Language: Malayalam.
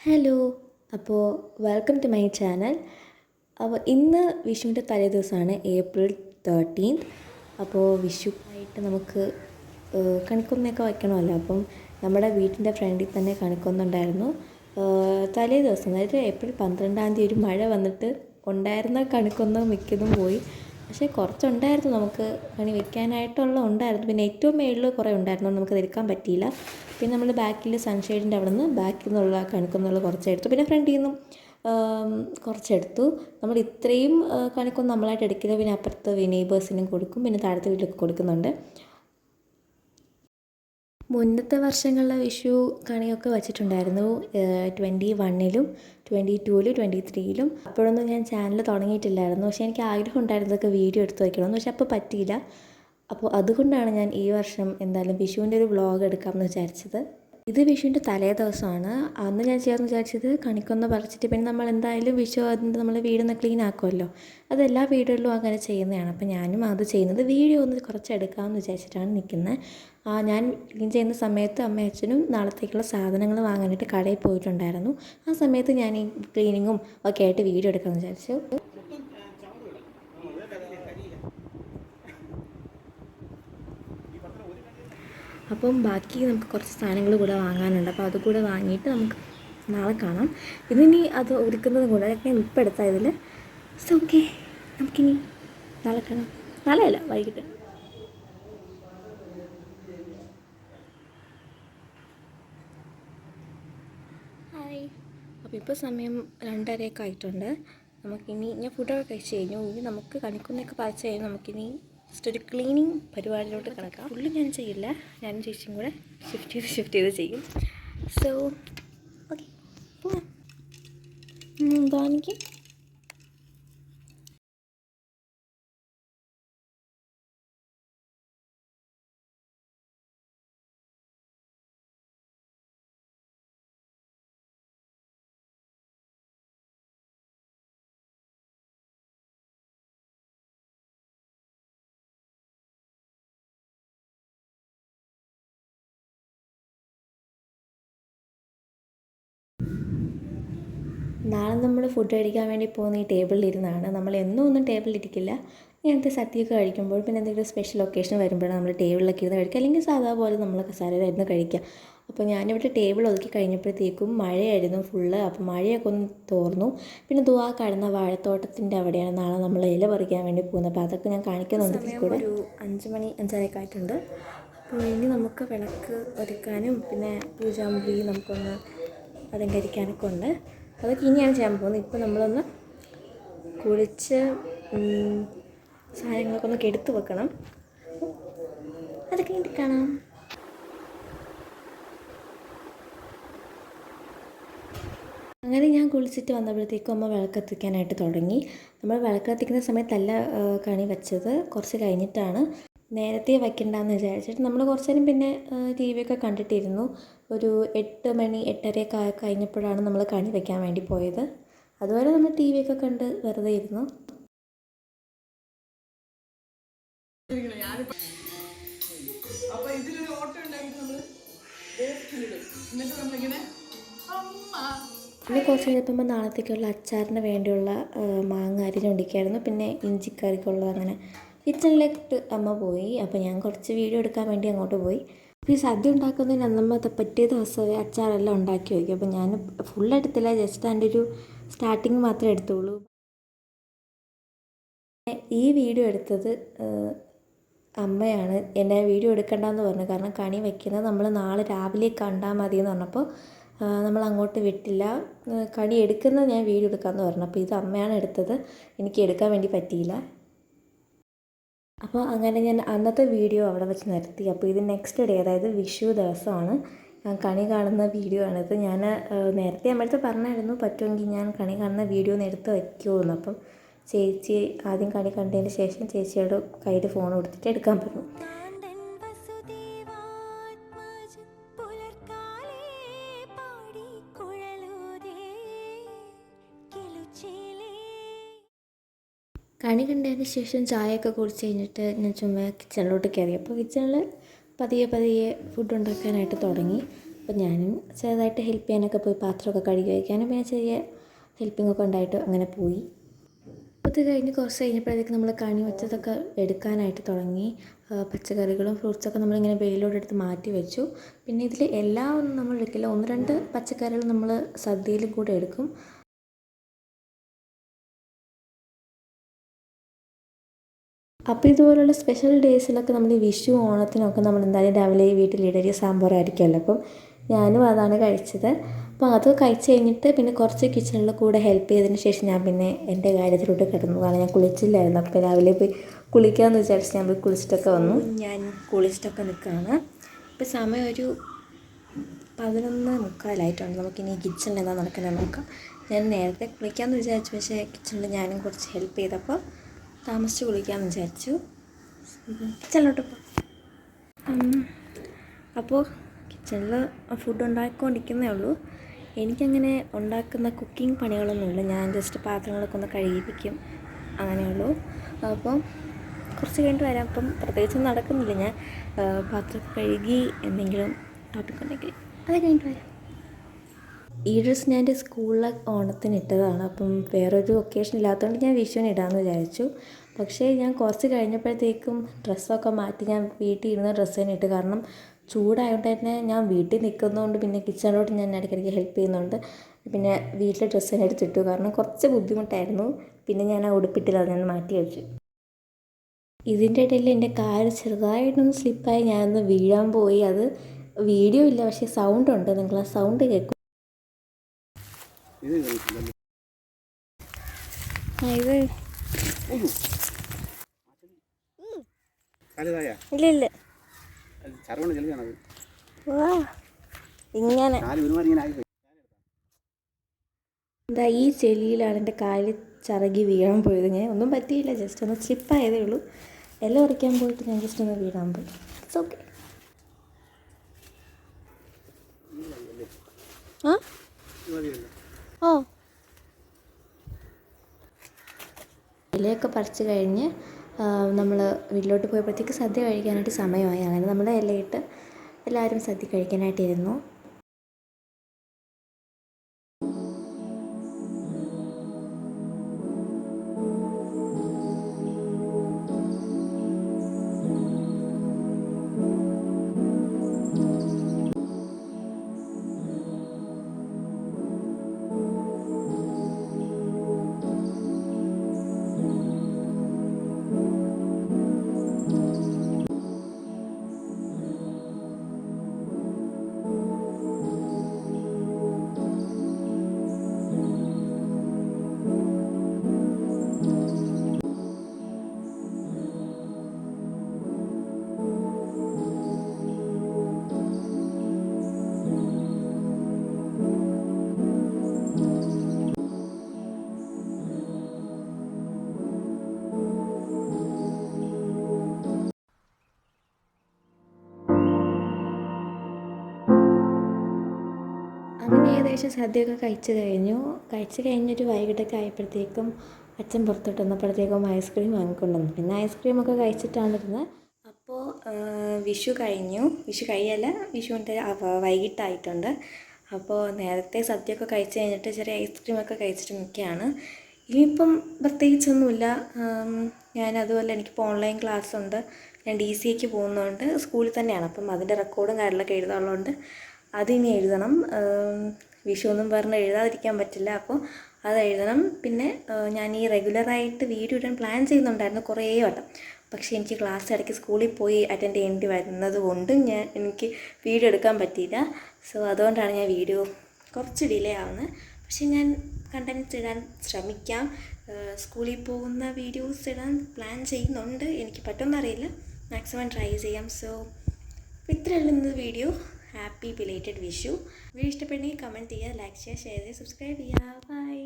ഹലോ. അപ്പോൾ വെൽക്കം ടു മൈ ചാനൽ. അപ്പോൾ ഇന്ന് വിഷുവിൻ്റെ തലേ ദിവസമാണ്, April 13th. അപ്പോൾ വിഷു ആയിട്ട് നമുക്ക് കണിക്കൊന്നയൊക്കെ വയ്ക്കണമല്ലോ. അപ്പം നമ്മുടെ വീട്ടിൻ്റെ ഫ്രണ്ടിൽ തന്നെ കണിക്കൊന്നുണ്ടായിരുന്നു. തലേ ദിവസം, അതായത് April 12 ഒരു മഴ വന്നിട്ട് ഉണ്ടായിരുന്ന കണിക്കൊന്ന മിക്കതും പോയി. പക്ഷേ കുറച്ചുണ്ടായിരുന്നു, നമുക്ക് കണി വെക്കാനായിട്ടുള്ള ഉണ്ടായിരുന്നു. പിന്നെ ഏറ്റവും മേളിൽ കുറേ ഉണ്ടായിരുന്നു, നമുക്കത് എടുക്കാൻ പറ്റിയില്ല. പിന്നെ നമ്മൾ ബാക്കിൽ സൺഷെയ്ഡിൻ്റെ അവിടെ നിന്ന് ബാക്കിൽ നിന്നുള്ള കണിക്കൊന്നുള്ള കുറച്ചെടുത്തു. പിന്നെ ഫ്രണ്ടിൽ നിന്നും കുറച്ചെടുത്തു. നമ്മൾ ഇത്രയും കണിക്കൊന്നും നമ്മളായിട്ട് എടുക്കില്ല. പിന്നെ അപ്പുറത്ത് നെയ്ബേഴ്സിനും കൊടുക്കും, പിന്നെ താഴത്തെ വീട്ടിലൊക്കെ കൊടുക്കുന്നുണ്ട്. മുന്നത്തെ വർഷങ്ങളിലെ വിഷു കണിയൊക്കെ വച്ചിട്ടുണ്ടായിരുന്നു 21-ലും 22-ലും 23-ലും. അപ്പോഴൊന്നും ഞാൻ ചാനൽ തുടങ്ങിയിട്ടില്ലായിരുന്നു. പക്ഷേ എനിക്ക് ആഗ്രഹം ഉണ്ടായിരുന്നു ഇതൊക്കെ വീഡിയോ എടുത്ത് വയ്ക്കണമെന്ന്. പക്ഷെ അപ്പോൾ പറ്റിയില്ല. അപ്പോൾ അതുകൊണ്ടാണ് ഞാൻ ഈ വർഷം എന്തായാലും വിഷുവിൻ്റെ ഒരു വ്ളോഗ് എടുക്കാമെന്ന് വിചാരിച്ചത്. ഇത് വിഷുവിൻ്റെ തലേ ദിവസമാണ്. അന്ന് ഞാൻ ചെയ്യാമെന്ന് വിചാരിച്ചത് കണിക്കൊന്ന പറിച്ചിട്ട് പിന്നെ നമ്മൾ എന്തായാലും വിഷു അതിൻ്റെ നമ്മൾ വീടൊന്ന് ക്ലീൻ ആക്കുമല്ലോ. അതെല്ലാ വീടുകളിലും അങ്ങനെ ചെയ്യുന്നതാണ്. അപ്പോൾ ഞാനും അത് ചെയ്യുന്നത് വീഡിയോ ഒന്ന് കുറച്ച് എടുക്കാമെന്ന് വിചാരിച്ചിട്ടാണ് നിൽക്കുന്നത്. ഞാൻ ക്ലീൻ ചെയ്യുന്ന സമയത്ത് അമ്മയും അച്ഛനും നാളത്തേക്കുള്ള സാധനങ്ങൾ വാങ്ങാനായിട്ട് കടയിൽ പോയിട്ടുണ്ടായിരുന്നു. ആ സമയത്ത് ഞാൻ ഈ ക്ലീനിങ്ങും ഒക്കെ ആയിട്ട് വീഡിയോ എടുക്കാമെന്ന് വിചാരിച്ചു. അപ്പം ബാക്കി നമുക്ക് കുറച്ച് സാധനങ്ങൾ കൂടെ വാങ്ങാനുണ്ട്. അപ്പോൾ അതുകൂടെ വാങ്ങിയിട്ട് നമുക്ക് നാളെ കാണാം. ഇതിനി അത് ഒരുക്കുന്നത് കൂടെ ഞാൻ ഇപ്പം എടുത്തായതിൽ. സോ ഓക്കെ, നമുക്കിനി നാളെ കാണാം. നാളെ അല്ല, വൈകിട്ട്. ഹായ്. അപ്പോൾ ഇപ്പോൾ സമയം 2:30 ആയിട്ടുണ്ട്. നമുക്കിനി ഞാൻ ഫുഡൊക്കെ കഴിച്ച് കഴിഞ്ഞു. ഇനി നമുക്ക് കണിക്കൊന്നയൊക്കെ പറിച്ച് കഴിഞ്ഞു. നമുക്കിനി ജസ്റ്റ് ഒരു ക്ലീനിങ് പരിപാടിയിലോട്ട് കിടക്കാം. ഫുള്ള് ഞാൻ ചെയ്യില്ല, ഞാനും ചേച്ചിയും കൂടെ ഷിഫ്റ്റ് ചെയ്ത് ചെയ്യും. സോ ഓക്കെ, പോവാം. എന്താ എനിക്ക് നാളെ നമ്മൾ ഫുഡ് കഴിക്കാൻ വേണ്ടി പോകുന്ന ഈ ടേബിളിലിരുന്നാണ്. നമ്മൾ എന്നും ഒന്നും ടേബിളിലിരിക്കില്ല. ഇങ്ങനത്തെ സദ്യയൊക്കെ കഴിക്കുമ്പോൾ പിന്നെ എന്തെങ്കിലും സ്പെഷ്യൽ ഒക്കേഷൻ വരുമ്പോഴാണ് നമ്മൾ ടേബിളിലൊക്കെ ഇരുന്ന് കഴിക്കുക. അല്ലെങ്കിൽ സാധാ പോലെ നമ്മൾ കസേരയിലിരുന്ന് കഴിക്കുക. അപ്പോൾ ഞാനിവിടെ ടേബിൾ ഒതുക്കി കഴിഞ്ഞപ്പോഴത്തേക്കും മഴയായിരുന്നു ഫുള്ള്. അപ്പോൾ മഴയൊക്കെ ഒന്ന് തോർന്നു. പിന്നെ ദുവാ കാണുന്ന വാഴത്തോട്ടത്തിൻ്റെ അവിടെയാണ് നാളെ നമ്മൾ ഇല പറിക്കാൻ വേണ്ടി പോകുന്നത്. അപ്പോൾ അതൊക്കെ ഞാൻ കാണിക്കുന്നുണ്ട്. കൂടെ ഒരു 5 മണി 5:30 ആയിട്ടുണ്ട്. അപ്പോൾ ഇനി നമുക്ക് വിളക്ക് ഒരുക്കാനും പിന്നെ പൂജാമുറി നമുക്കൊന്ന് അലങ്കരിക്കാനൊക്കെ ഉണ്ട്. അതൊക്കെ ഇനിയാണ് ചെയ്യാൻ പോകുന്നത്. ഇപ്പോൾ നമ്മളൊന്ന് കുളിച്ച് സാധനങ്ങളൊക്കെ ഒന്ന് എടുത്ത് വെക്കണം. അതൊക്കെ ഇനി കാണാം. അങ്ങനെ ഞാൻ കുളിച്ചിട്ട് വന്നപ്പോഴത്തേക്കും അമ്മ വിളക്കത്തിക്കാനായിട്ട് തുടങ്ങി. നമ്മൾ വിളക്കത്തിക്കുന്ന സമയത്തല്ല കണി വെച്ചത്, കുറച്ച് കഴിഞ്ഞിട്ടാണ്. നേരത്തെ വയ്ക്കണ്ടെന്ന് വിചാരിച്ചിട്ട് നമ്മൾ കുറച്ച് നേരം പിന്നെ TV ഒക്കെ കണ്ടിട്ടിരുന്നു. ഒരു 8 മണി 8:30 കഴിഞ്ഞപ്പോഴാണ് നമ്മൾ കണി വയ്ക്കാൻ വേണ്ടി പോയത്. അതുവരെ നമ്മൾ TV ഒക്കെ കണ്ട് വെറുതെ ഇരുന്നു. പിന്നെ കുറച്ച് കഴിഞ്ഞപ്പോൾ നാളത്തേക്കുള്ള അച്ചാറിന് വേണ്ടിയുള്ള മാങ്ങ അരിഞ്ഞുകൊണ്ടിരിക്കുകയായിരുന്നു. പിന്നെ ഇഞ്ചിക്കറിക്കുള്ള അങ്ങനെ കിച്ചണിലേക്ക് അമ്മ പോയി. അപ്പോൾ ഞാൻ കുറച്ച് വീഡിയോ എടുക്കാൻ വേണ്ടി അങ്ങോട്ട് പോയി. അപ്പോൾ ഈ സദ്യ ഉണ്ടാക്കുന്നതിന് അന്നമ്മ പറ്റിയ ദിവസമേ അച്ചാറെല്ലാം ഉണ്ടാക്കി വയ്ക്കും. അപ്പോൾ ഞാൻ ഫുൾ എടുത്തില്ല, ജസ്റ്റ് അതിൻ്റെ ഒരു സ്റ്റാർട്ടിങ് മാത്രമേ എടുത്തുള്ളൂ. ഈ വീഡിയോ എടുത്തത് അമ്മയാണ്. എന്നെ വീഡിയോ എടുക്കണ്ടെന്ന് പറഞ്ഞു. കാരണം കണി വയ്ക്കുന്നത് നമ്മൾ നാളെ രാവിലെ കണ്ടാൽ മതി എന്ന് പറഞ്ഞപ്പോൾ നമ്മൾ അങ്ങോട്ട് വിട്ടില്ല. കണി എടുക്കുന്നത് ഞാൻ വീഡിയോ എടുക്കാമെന്ന് പറഞ്ഞു. അപ്പോൾ ഇത് അമ്മയാണ് എടുത്തത്, എനിക്ക് എടുക്കാൻ വേണ്ടി പറ്റിയില്ല. അപ്പോൾ അങ്ങനെ ഞാൻ അന്നത്തെ വീഡിയോ അവിടെ വെച്ച് നിർത്തി. അപ്പോൾ ഇത് നെക്സ്റ്റ് ഡേ, അതായത് വിഷു ദിവസമാണ് കണി കാണുന്ന വീഡിയോ ആണിത്. ഞാൻ നേരത്തെ അമ്മടുത്ത് പറഞ്ഞായിരുന്നു പറ്റുമെങ്കിൽ ഞാൻ കണി കാണുന്ന വീഡിയോ ഒന്ന് എടുത്ത് വയ്ക്കുമെന്ന്. അപ്പം ചേച്ചി ആദ്യം കണി കണ്ടതിന് ശേഷം ചേച്ചിയോട് കയ്യിൽ ഫോൺ കൊടുത്തിട്ട് എടുക്കാൻ പറഞ്ഞു. കണി കണ്ടതിന് ശേഷം ചായയൊക്കെ കുടിച്ച് കഴിഞ്ഞിട്ട് ഞാൻ ചുമ്മാ കിച്ചണിലോട്ട് കയറി. അപ്പോൾ കിച്ചണിൽ പതിയെ ഫുഡ് ഉണ്ടാക്കാനായിട്ട് തുടങ്ങി. അപ്പോൾ ഞാനും ചെറുതായിട്ട് ഹെൽപ്പ് ചെയ്യാനൊക്കെ പോയി, പാത്രമൊക്കെ കഴുകി വയ്ക്കാനും പിന്നെ ചെറിയ ഹെൽപ്പിങ്ങൊക്കെ ഉണ്ടായിട്ട് അങ്ങനെ പോയി. അപ്പോൾ ഇത് കഴിഞ്ഞ് കുറച്ച് കഴിഞ്ഞപ്പോഴത്തേക്ക് നമ്മൾ കണി വെച്ചതൊക്കെ എടുക്കാനായിട്ട് തുടങ്ങി. പച്ചക്കറികളും ഫ്രൂട്ട്സൊക്കെ നമ്മളിങ്ങനെ വെയിലോട്ട് എടുത്ത് മാറ്റി വെച്ചു. പിന്നെ ഇതിൽ എല്ലാം ഒന്നും നമ്മൾ എടുക്കില്ല, 1-2 പച്ചക്കറികൾ നമ്മൾ സദ്യയിലും കൂടെ എടുക്കും. അപ്പോൾ ഇതുപോലുള്ള സ്പെഷ്യൽ ഡേയ്സിലൊക്കെ നമ്മൾ ഈ വിഷു ഓണത്തിനൊക്കെ നമ്മൾ എന്തായാലും രാവിലെ ഈ വീട്ടിൽ ഇഡലി സാമ്പാറായിരിക്കുമല്ലോ. അപ്പം ഞാനും അതാണ് കഴിച്ചത്. അപ്പോൾ അത് കഴിച്ച് കഴിഞ്ഞിട്ട് പിന്നെ കുറച്ച് കിച്ചണിൽ കൂടെ ഹെൽപ്പ് ചെയ്തതിന് ശേഷം ഞാൻ പിന്നെ എൻ്റെ കാര്യത്തിലോട്ട് കിടന്നതാണ്. ഞാൻ കുളിച്ചില്ലായിരുന്നു, അപ്പോൾ രാവിലെ പോയി കുളിക്കാമെന്ന് വിചാരിച്ച് ഞാൻ പോയി കുളിച്ചിട്ടൊക്കെ വന്നു. ഞാൻ കുളിച്ചിട്ടൊക്കെ നിൽക്കുകയാണ്. ഇപ്പോൾ സമയം ഒരു 11:45 നമുക്കിനി കിച്ചണിൽ എന്താ നടക്കുന്നത് നോക്കാം. ഞാൻ നേരത്തെ കുളിക്കാമെന്ന് വിചാരിച്ചു, പക്ഷേ കിച്ചണിൽ ഞാനും കുറച്ച് ഹെൽപ്പ് ചെയ്തപ്പോൾ താമസിച്ച് കുളിക്കാമെന്ന് വിചാരിച്ചു. കിച്ചണിലോട്ട് അപ്പോൾ കിച്ചണിൽ ഫുഡ് ഉണ്ടാക്കിക്കൊണ്ടിരിക്കുന്നേ ഉള്ളൂ. എനിക്കങ്ങനെ ഉണ്ടാക്കുന്ന കുക്കിംഗ് പണികളൊന്നുമില്ല, ഞാൻ ജസ്റ്റ് പാത്രങ്ങളൊക്കെ ഒന്ന് കഴുകിപ്പിക്കും, അങ്ങനെയുള്ളൂ. അപ്പം കുറച്ച് കഴിഞ്ഞിട്ട് വരാം. അപ്പം പ്രത്യേകിച്ചൊന്നും നടക്കുന്നില്ല, ഞാൻ പാത്രമൊക്കെ കഴുകി എന്തെങ്കിലും ടോപ്പിക് ഉണ്ടെങ്കിൽ അത് കഴിഞ്ഞിട്ട് വരാം. ഈ ഡ്രസ്സ് ഞാൻ എൻ്റെ സ്കൂളിലെ ഓണത്തിന് ഇട്ടതാണ്. അപ്പം വേറൊരു ഒക്കേഷൻ ഇല്ലാത്തതുകൊണ്ട് ഞാൻ വിഷുവിന് ഇടാമെന്ന് വിചാരിച്ചു. പക്ഷേ ഞാൻ കുറച്ച് കഴിഞ്ഞപ്പോഴത്തേക്കും ഡ്രസ്സൊക്കെ മാറ്റി ഞാൻ വീട്ടിൽ ഇരുന്ന ഡ്രസ്സ് തന്നെ ഇട്ട്. കാരണം ചൂടായതുകൊണ്ട് തന്നെ ഞാൻ വീട്ടിൽ നിൽക്കുന്നതുകൊണ്ട് പിന്നെ കിച്ചണിലോട്ട് ഞാൻ ഇടയ്ക്കിടയ്ക്ക് ഹെൽപ്പ് ചെയ്യുന്നുണ്ട്. പിന്നെ വീട്ടിലെ ഡ്രസ്സ് തന്നെ എടുത്തിട്ടു, കാരണം കുറച്ച് ബുദ്ധിമുട്ടായിരുന്നു. പിന്നെ ഞാൻ ആ ഉടുപ്പിട്ടില്ല, അത് ഞാൻ മാറ്റി വെച്ചു. ഇതിൻ്റെ ഇടയിൽ എൻ്റെ കാല് ചെറുതായിട്ടൊന്ന് സ്ലിപ്പായി, ഞാനൊന്ന് വീഴാൻ പോയി. അത് വീഡിയോ ഇല്ല, പക്ഷേ സൗണ്ട് ഉണ്ട്, നിങ്ങൾ ആ സൗണ്ട് കേൾക്കും. ഇത് ഇല്ല ഇങ്ങനെ എന്താ ഈ ചെളിയിലാണ് എൻ്റെ കാല് ചറകി വീഴാൻ പോയത്. ഞാൻ ഒന്നും പറ്റിയില്ല, ജസ്റ്റ് ഒന്ന് സ്ലിപ്പായതേ ഉള്ളൂ. എല്ലാം ഉറയ്ക്കാൻ പോയിട്ട് ഞാൻ ജസ്റ്റ് ഒന്ന് വീഴാൻ പോയി. It's okay. ഇലയൊക്കെ പറിച്ച് കഴിഞ്ഞ് നമ്മൾ വീട്ടിലോട്ട് പോയപ്പോഴത്തേക്ക് സദ്യ കഴിക്കാനായിട്ട് സമയമായി. അങ്ങനെ നമ്മൾ ഇലയിട്ട് എല്ലാവരും സദ്യ കഴിക്കാനായിട്ടിരുന്നു. അങ്ങനെ ഏകദേശം സദ്യയൊക്കെ കഴിച്ച് കഴിഞ്ഞൊരു വൈകിട്ടൊക്കെ ആയപ്പോഴത്തേക്കും അച്ഛൻ പുറത്തോട്ട് വന്നപ്പോഴത്തേക്കും ഐസ്ക്രീം വാങ്ങിക്കൊണ്ടുവന്നു. പിന്നെ ഐസ്ക്രീമൊക്കെ കഴിച്ചിട്ടാണ് ഇരുന്നത്. അപ്പോൾ വിഷു കഴിയല്ല, വിഷുവിൻ്റെ വൈകിട്ടായിട്ടുണ്ട്. അപ്പോൾ നേരത്തെ സദ്യയൊക്കെ കഴിച്ച് കഴിഞ്ഞിട്ട് ചെറിയ ഐസ്ക്രീമൊക്കെ കഴിച്ചിട്ട് നിൽക്കുകയാണ്. ഇനിയിപ്പം പ്രത്യേകിച്ചൊന്നുമില്ല. ഞാൻ അതുപോലെ എനിക്കിപ്പോൾ ഓൺലൈൻ ക്ലാസ് ഉണ്ട്, ഞാൻ DCAക്ക് പോകുന്നതുകൊണ്ട് സ്കൂളിൽ തന്നെയാണ്. അപ്പം അതിൻ്റെ റെക്കോർഡും കാര്യങ്ങളൊക്കെ എഴുതാനുള്ളതുകൊണ്ട് അതിനി എഴുതണം. വിഷു ഒന്നും പറഞ്ഞ് എഴുതാതിരിക്കാൻ പറ്റില്ല, അപ്പോൾ അത് എഴുതണം. പിന്നെ ഞാൻ ഈ റെഗുലറായിട്ട് വീഡിയോ ഇടാൻ പ്ലാൻ ചെയ്യുന്നുണ്ടായിരുന്നു കുറേ വട്ടം. പക്ഷേ എനിക്ക് ക്ലാസ് ഇടയ്ക്ക് സ്കൂളിൽ പോയി അറ്റൻഡ് ചെയ്യേണ്ടി വരുന്നത് കൊണ്ടും എനിക്ക് വീഡിയോ എടുക്കാൻ പറ്റിയില്ല. സോ അതുകൊണ്ടാണ് ഞാൻ വീഡിയോ കുറച്ച് ഡിലേ ആവുന്നത്. പക്ഷേ ഞാൻ കണ്ടൻറ്റ്സ് ഇടാൻ ശ്രമിക്കാം. സ്കൂളിൽ പോകുന്ന വീഡിയോസ് ഇടാൻ പ്ലാൻ ചെയ്യുന്നുണ്ട്. എനിക്ക് പറ്റുമെന്നറിയില്ല, മാക്സിമം ട്രൈ ചെയ്യാം. സോ ഇത്രയുള്ള ഇന്ന് video. Happy belated Vishu. Video ഇഷ്ടപ്പെട്ടെങ്കിൽ കമൻറ്റ് ചെയ്യുക, ലൈക്ക് ചെയ്യുക, ഷെയർ ചെയ്യുക, സബ്സ്ക്രൈബ് ചെയ്യുക. ബൈ.